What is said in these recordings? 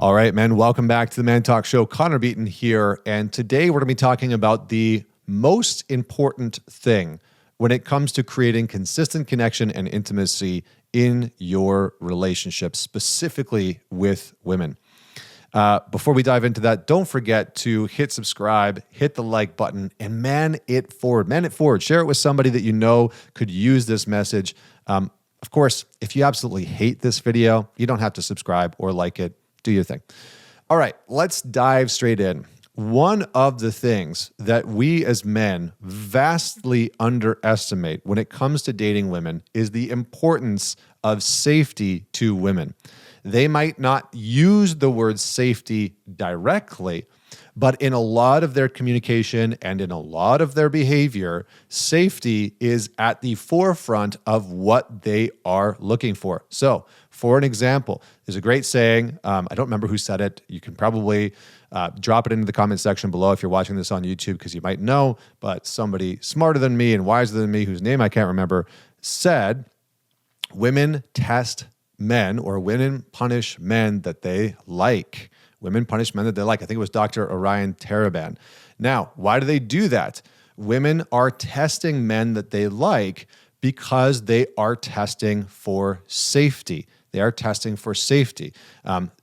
All right, man, welcome back to the ManTalks show. Connor Beaton here, and today we're going to be talking about the most important thing when it comes to creating consistent connection and intimacy in your relationship, specifically with women. Before we dive into that, don't forget to hit subscribe, hit the like button, and man it forward. Man it forward. Share it with somebody that you know could use this message. Of course, if you absolutely hate this video, you don't have to subscribe or like it. Do your thing. All right, let's dive straight in. One of the things that we as men vastly underestimate when it comes to dating women is the importance of safety to women. They might not use the word safety directly, but in a lot of their communication and in a lot of their behavior, safety is at the forefront of what they are looking for. So, for an example, there's a great saying. I don't remember who said it. You can probably drop it into the comment section below if you're watching this on YouTube, because you might know, but somebody smarter than me and wiser than me, whose name I can't remember, said, women test men, or women punish men that they like. Women punish men that they like. I think it was Dr. Orion Taraban. Now, why do they do that? Women are testing men that they like because they are testing for safety. They are testing for safety.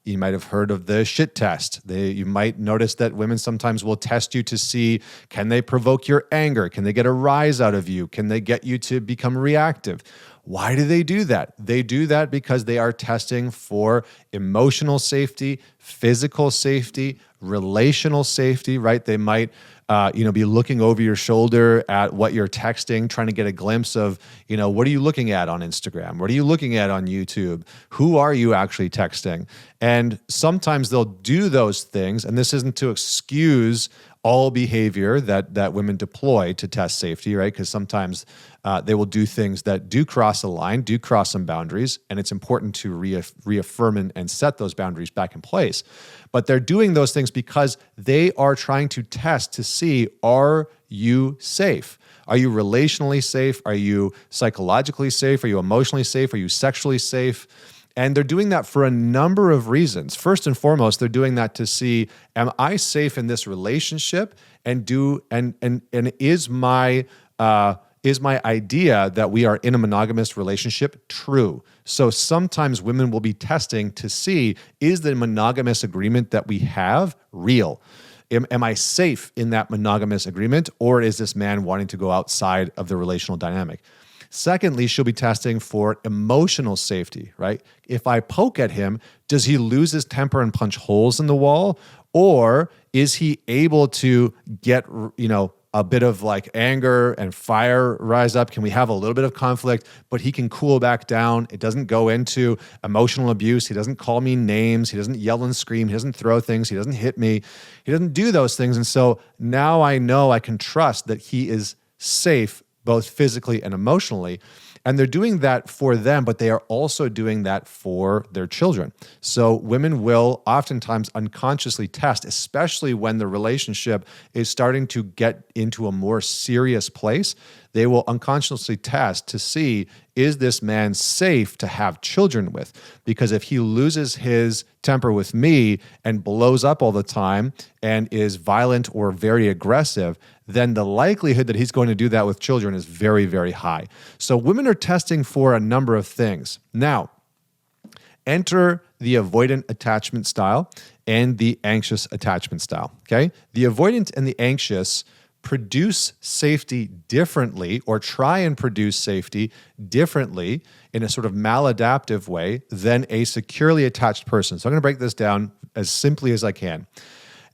You might have heard of the shit test. You might notice that women sometimes will test you to see, can they provoke your anger? Can they get a rise out of you? Can they get you to become reactive? Why do they do that? They do that because they are testing for emotional safety, physical safety, relational safety, right? They might be looking over your shoulder at what you're texting, trying to get a glimpse of, what are you looking at on Instagram? What are you looking at on YouTube? Who are you actually texting? And sometimes they'll do those things, and this isn't to excuse all behavior that women deploy to test safety, right? Because sometimes they will do things that do cross a line, do cross some boundaries, and it's important to reaffirm and set those boundaries back in place. But they're doing those things because they are trying to test to see, are you safe? Are you relationally safe? Are you psychologically safe? Are you emotionally safe? Are you sexually safe? And they're doing that for a number of reasons. First and foremost, they're doing that to see, am I safe in this relationship? And is my idea that we are in a monogamous relationship true? So sometimes women will be testing to see, is the monogamous agreement that we have real? Am I safe in that monogamous agreement, or is this man wanting to go outside of the relational dynamic? Secondly, she'll be testing for emotional safety, right? If I poke at him, does he lose his temper and punch holes in the wall? Or is he able to get, a bit of like anger and fire rise up? Can we have a little bit of conflict, but he can cool back down? It doesn't go into emotional abuse. He doesn't call me names. He doesn't yell and scream. He doesn't throw things. He doesn't hit me. He doesn't do those things. And so now I know I can trust that he is safe, both physically and emotionally. And they're doing that for them, but they are also doing that for their children. So women will oftentimes unconsciously test, especially when the relationship is starting to get into a more serious place. They will unconsciously test to see, is this man safe to have children with? Because if he loses his temper with me and blows up all the time and is violent or very aggressive, then the likelihood that he's going to do that with children is very, very high. So women are testing for a number of things. Now, enter the avoidant attachment style and the anxious attachment style, okay? The avoidant and the anxious produce safety differently, or try and produce safety differently in a sort of maladaptive way than a securely attached person. So I'm going to break this down as simply as I can.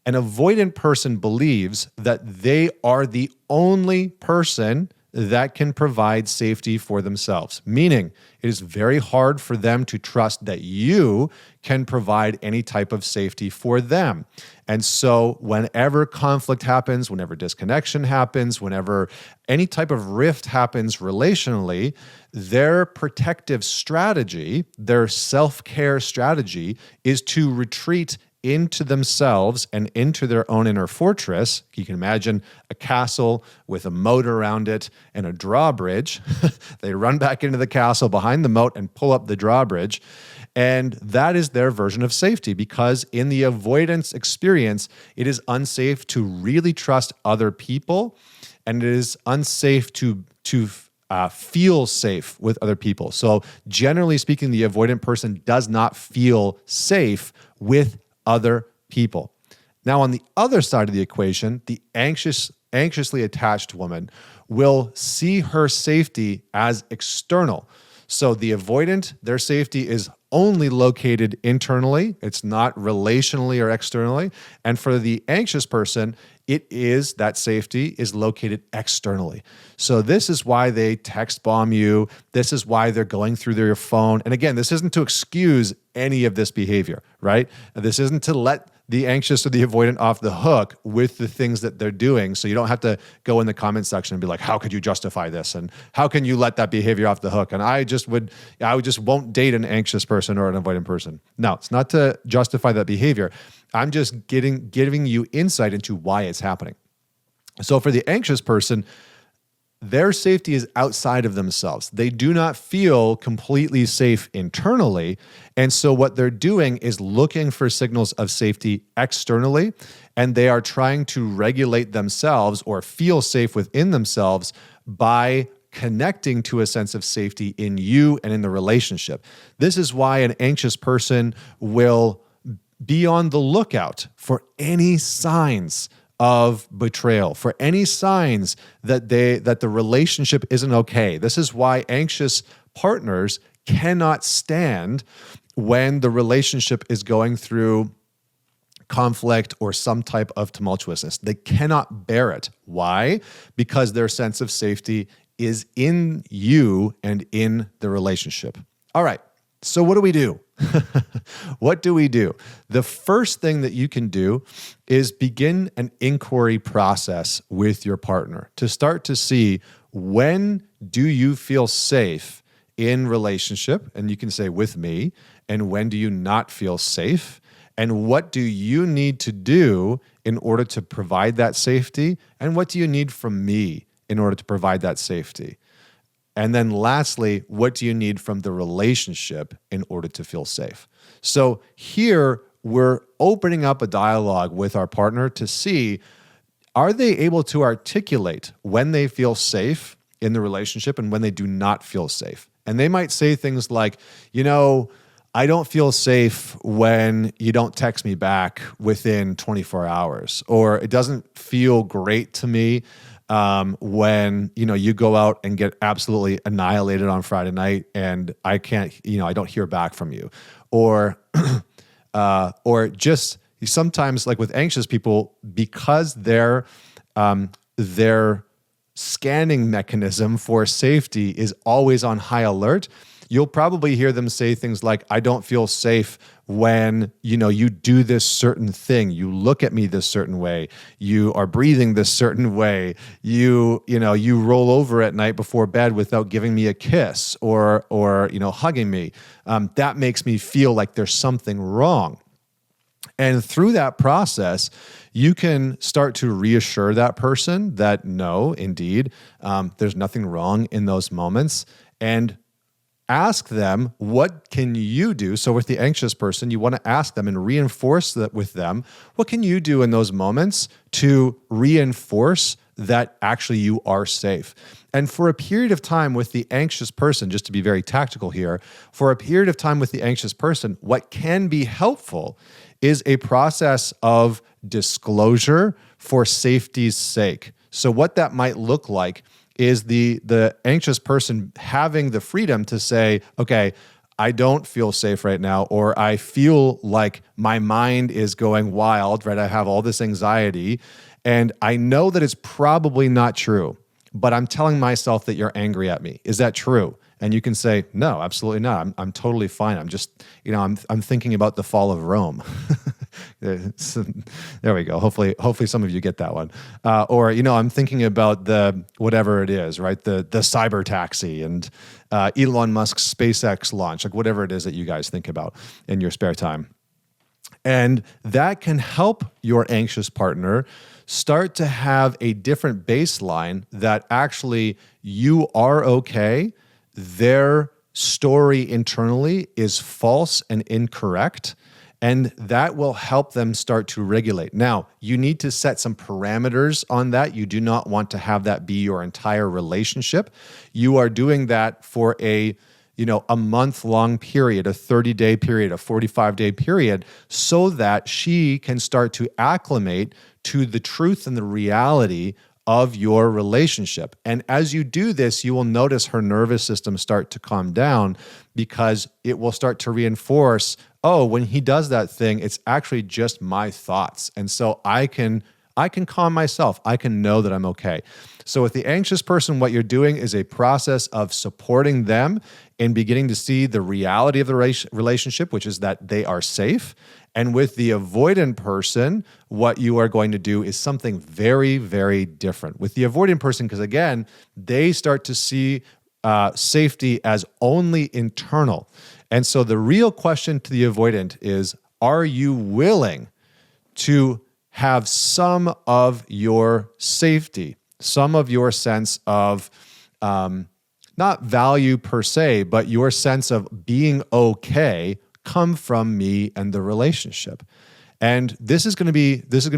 An avoidant person believes that they are the only person that can provide safety for themselves, meaning it is very hard for them to trust that you can provide any type of safety for them. And so whenever conflict happens, whenever disconnection happens, whenever any type of rift happens relationally, their protective strategy, their self-care strategy is to retreat into themselves and into their own inner fortress. You can imagine a castle with a moat around it and a drawbridge. They run back into the castle behind the moat and pull up the drawbridge. And that is their version of safety, because in the avoidance experience, it is unsafe to really trust other people, and it is unsafe to feel safe with other people. So generally speaking, the avoidant person does not feel safe with other people. Now, on the other side of the equation, the anxiously attached woman will see her safety as external. So the avoidant, their safety is only located internally. It's not relationally or externally. And for the anxious person, that safety is located externally. So this is why they text bomb you. This is why they're going through their phone. And again, this isn't to excuse any of this behavior, right? This isn't to let the anxious or the avoidant off the hook with the things that they're doing. So you don't have to go in the comment section and be like, how could you justify this? And how can you let that behavior off the hook? And I just won't date an anxious person or an avoidant person. No, it's not to justify that behavior. I'm just giving you insight into why it's happening. So for the anxious person, their safety is outside of themselves. They do not feel completely safe internally. And so what they're doing is looking for signals of safety externally, and they are trying to regulate themselves or feel safe within themselves by connecting to a sense of safety in you and in the relationship. This is why an anxious person will be on the lookout for any signs of betrayal, for any signs that the relationship isn't okay. This is why anxious partners cannot stand when the relationship is going through conflict or some type of tumultuousness. They cannot bear it. Why? Because their sense of safety is in you and in the relationship. All right. So what do we do? What do we do? The first thing that you can do is begin an inquiry process with your partner to start to see, when do you feel safe in relationship? And you can say with me. And when do you not feel safe? And what do you need to do in order to provide that safety? And what do you need from me in order to provide that safety? And then lastly, what do you need from the relationship in order to feel safe? So here we're opening up a dialogue with our partner to see, are they able to articulate when they feel safe in the relationship and when they do not feel safe? And they might say things like, I don't feel safe when you don't text me back within 24 hours, or it doesn't feel great to me when you go out and get absolutely annihilated on Friday night and I can't, I don't hear back from you, or just sometimes, like with anxious people, because their scanning mechanism for safety is always on high alert. You'll probably hear them say things like, I don't feel safe when, you do this certain thing. You look at me this certain way. You are breathing this certain way. You roll over at night before bed without giving me a kiss or hugging me. That makes me feel like there's something wrong. And through that process, you can start to reassure that person that no, indeed, there's nothing wrong in those moments. And ask them, what can you do? So with the anxious person, you want to ask them and reinforce that with them. What can you do in those moments to reinforce that actually you are safe? And for a period of time with the anxious person, just to be very tactical here, for a period of time with the anxious person, what can be helpful is a process of disclosure for safety's sake. So what that might look like is the anxious person having the freedom to say, okay, I don't feel safe right now, or I feel like my mind is going wild, right? I have all this anxiety, and I know that it's probably not true, but I'm telling myself that you're angry at me. Is that true? And you can say, no, absolutely not. I'm totally fine. I'm just, I'm thinking about the fall of Rome. So, there we go. Hopefully some of you get that one. Or, I'm thinking about the, whatever it is, right? The cyber taxi and Elon Musk's SpaceX launch, like whatever it is that you guys think about in your spare time. And that can help your anxious partner start to have a different baseline that actually you are okay. They're story internally is false and incorrect, and that will help them start to regulate. Now, you need to set some parameters on that. You do not want to have that be your entire relationship. You are doing that for a month-long period, a 30-day period, a 45-day period, so that she can start to acclimate to the truth and the reality of your relationship. And as you do this, you will notice her nervous system start to calm down, because it will start to reinforce, oh, when he does that thing, it's actually just my thoughts. And so I can calm myself. I can know that I'm okay. So with the anxious person, what you're doing is a process of supporting them in beginning to see the reality of the relationship, which is that they are safe. And with the avoidant person, what you are going to do is something very, very different. With the avoidant person, because again, they start to see safety as only internal. And so the real question to the avoidant is, are you willing to have some of your safety, some of your sense of not value per se, but your sense of being okay come from me and the relationship? And this is going to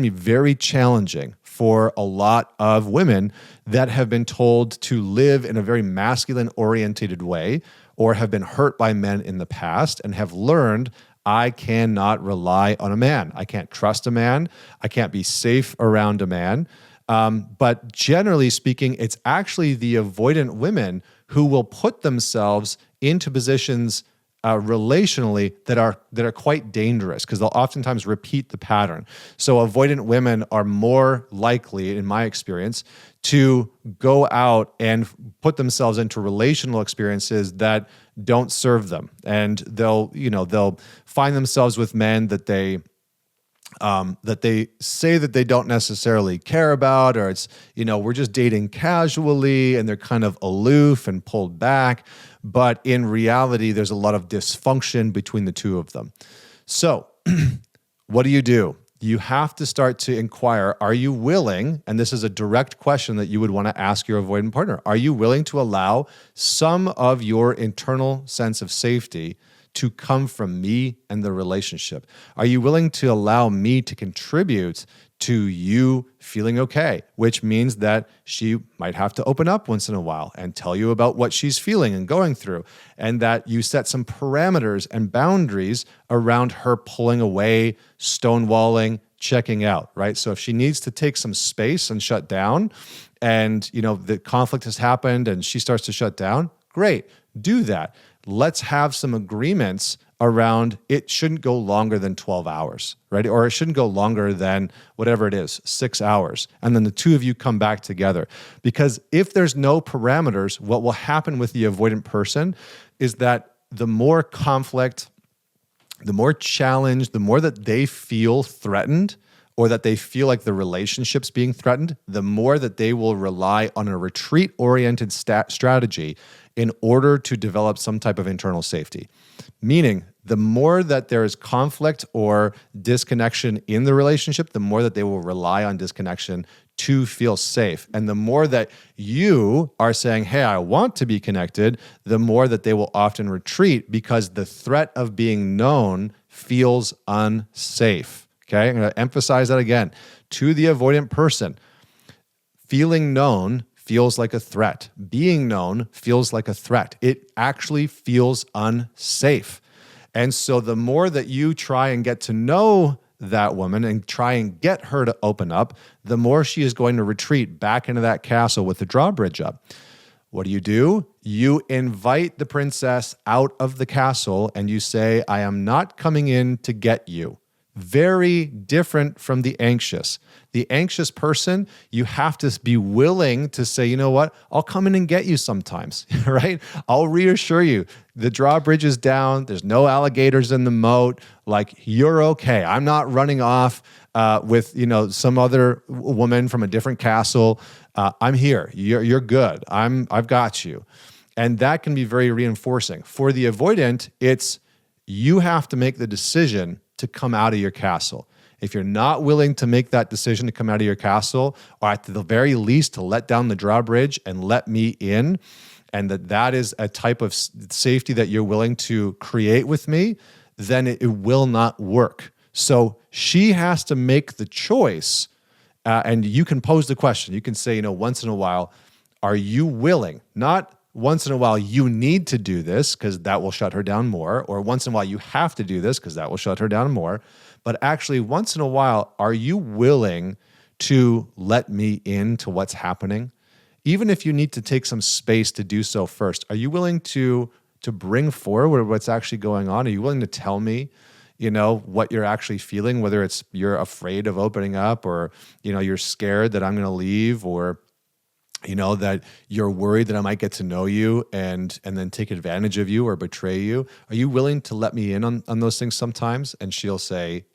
be very challenging for a lot of women that have been told to live in a very masculine orientated way, or have been hurt by men in the past and have learned, I cannot rely on a man. I can't trust a man. I can't be safe around a man. But generally speaking, it's actually the avoidant women who will put themselves into positions relationally that are quite dangerous, because they'll oftentimes repeat the pattern. So avoidant women are more likely, in my experience, to go out and put themselves into relational experiences that don't serve them, and they'll find themselves with men that they say that they don't necessarily care about, or it's, we're just dating casually, and they're kind of aloof and pulled back. But in reality, there's a lot of dysfunction between the two of them. So what do? You have to start to inquire, are you willing, and this is a direct question that you would want to ask your avoidant partner, are you willing to allow some of your internal sense of safety to come from me and the relationship? Are you willing to allow me to contribute to you feeling okay? Which means that she might have to open up once in a while and tell you about what she's feeling and going through, and that you set some parameters and boundaries around her pulling away, stonewalling, checking out, right? So if she needs to take some space and shut down, and the conflict has happened and she starts to shut down, great, do that. Let's have some agreements around it shouldn't go longer than 12 hours, right? Or it shouldn't go longer than whatever it is, 6 hours. And then the two of you come back together. Because if there's no parameters, what will happen with the avoidant person is that the more conflict, the more challenge, the more that they feel threatened, or that they feel like the relationship's being threatened, the more that they will rely on a retreat-oriented strategy in order to develop some type of internal safety. Meaning, the more that there is conflict or disconnection in the relationship, the more that they will rely on disconnection to feel safe. And the more that you are saying, hey, I want to be connected, the more that they will often retreat, because the threat of being known feels unsafe. Okay, I'm going to emphasize that again. To the avoidant person, feeling known feels like a threat. Being known feels like a threat. It actually feels unsafe. And so the more that you try and get to know that woman and try and get her to open up, the more she is going to retreat back into that castle with the drawbridge up. What do? You invite the princess out of the castle and you say, I am not coming in to get you. Very different from the anxious. The anxious person, you have to be willing to say, you know what, I'll come in and get you sometimes, right? I'll reassure you, the drawbridge is down, there's no alligators in the moat, like you're okay. I'm not running off with some other woman from a different castle. I'm here, you're good, I've got you. And that can be very reinforcing. For the avoidant, it's you have to make the decision to come out of your castle. If you're not willing to make that decision to come out of your castle, or at the very least to let down the drawbridge and let me in, and that is a type of safety that you're willing to create with me, then it will not work. So she has to make the choice, and you can pose the question. You can say, once in a while, are you willing? Not once in a while, you need to do this because that will shut her down more, or once in a while, you have to do this because that will shut her down more. But actually, once in a while, are you willing to let me into what's happening? Even if you need to take some space to do so first, are you willing to bring forward what's actually going on? Are you willing to tell me, what you're actually feeling, whether it's you're afraid of opening up, or, you're scared that I'm going to leave, or that you're worried that I might get to know you and then take advantage of you or betray you? Are you willing to let me in on those things sometimes? And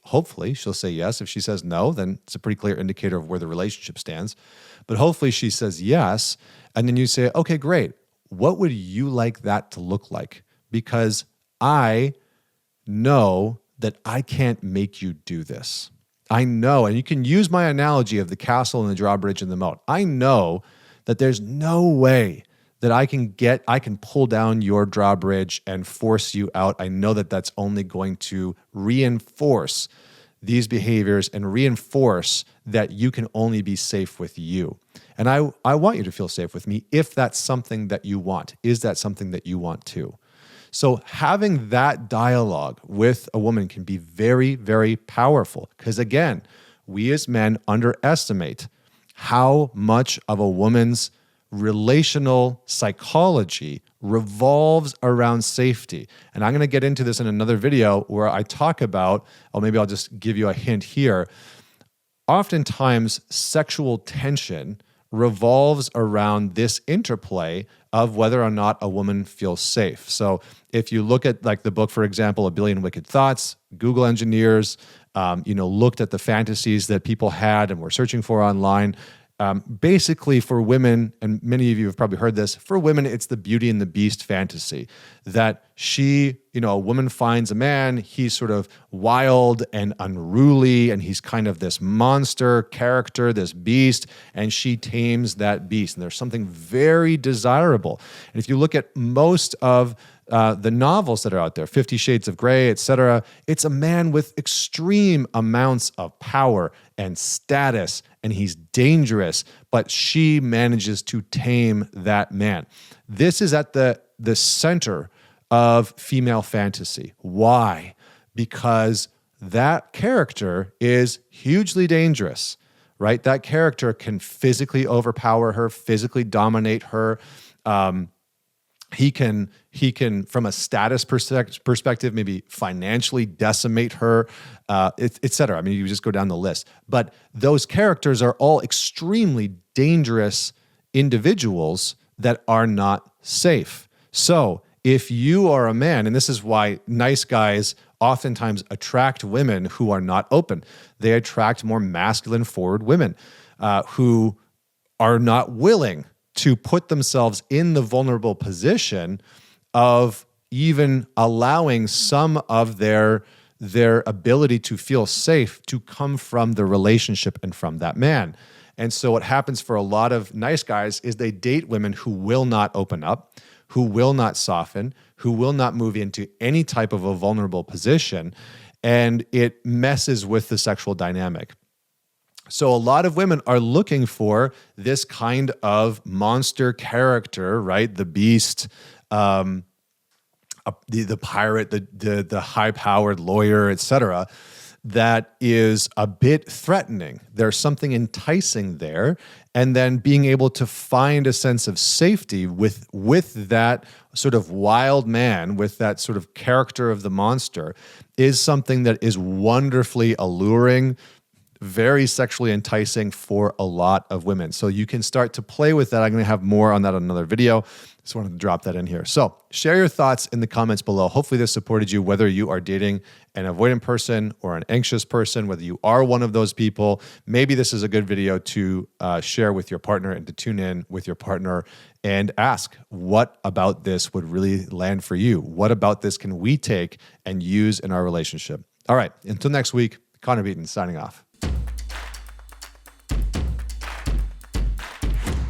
hopefully she'll say yes. If she says no, then it's a pretty clear indicator of where the relationship stands. But hopefully she says yes. And then you say, okay, great. What would you like that to look like? Because I know that I can't make you do this. I know, and you can use my analogy of the castle and the drawbridge and the moat. I know that there's no way that I can pull down your drawbridge and force you out. I know that that's only going to reinforce these behaviors and reinforce that you can only be safe with you. And I want you to feel safe with me if that's something that you want. Is that something that you want too? So having that dialogue with a woman can be very, very powerful, because again, we as men underestimate how much of a woman's relational psychology revolves around safety. And I'm going to get into this in another video where I talk about, or maybe I'll just give you a hint here. Oftentimes, sexual tension revolves around this interplay of whether or not a woman feels safe. So if you look at the book, for example, A Billion Wicked Thoughts, Google engineers, looked at the fantasies that people had and were searching for online. Basically for women, and many of you have probably heard this, for women, it's the Beauty and the Beast fantasy that a woman finds a man, he's sort of wild and unruly, and he's kind of this monster character, this beast, and she tames that beast. And there's something very desirable. And if you look at most of the novels that are out there, 50 Shades of Grey, etc., it's a man with extreme amounts of power and status, and he's dangerous, but she manages to tame that man. This is at the center of female fantasy. Why? Because that character is hugely dangerous, right? That character can physically overpower her, physically dominate her. He can, from a status perspective, maybe financially decimate her, et cetera. I mean, you just go down the list. But those characters are all extremely dangerous individuals that are not safe. So if you are a man, and this is why nice guys oftentimes attract women who are not open. They attract more masculine forward women who are not willing to put themselves in the vulnerable position of even allowing some of their ability to feel safe to come from the relationship and from that man. And so what happens for a lot of nice guys is they date women who will not open up, who will not soften, who will not move into any type of a vulnerable position, and it messes with the sexual dynamic. So a lot of women are looking for this kind of monster character, right? The beast, the pirate, the high-powered lawyer, etc., that is a bit threatening. There's something enticing there, and then being able to find a sense of safety with that sort of wild man, with that sort of character of the monster, is something that is wonderfully alluring, very sexually enticing for a lot of women. So you can start to play with that. I'm going to have more on that in another video. Just wanted to drop that in here. So share your thoughts in the comments below. Hopefully this supported you, whether you are dating an avoidant person or an anxious person, whether you are one of those people. Maybe this is a good video to share with your partner and to tune in with your partner and ask, what about this would really land for you? What about this can we take and use in our relationship? All right, until next week, Connor Beaton signing off.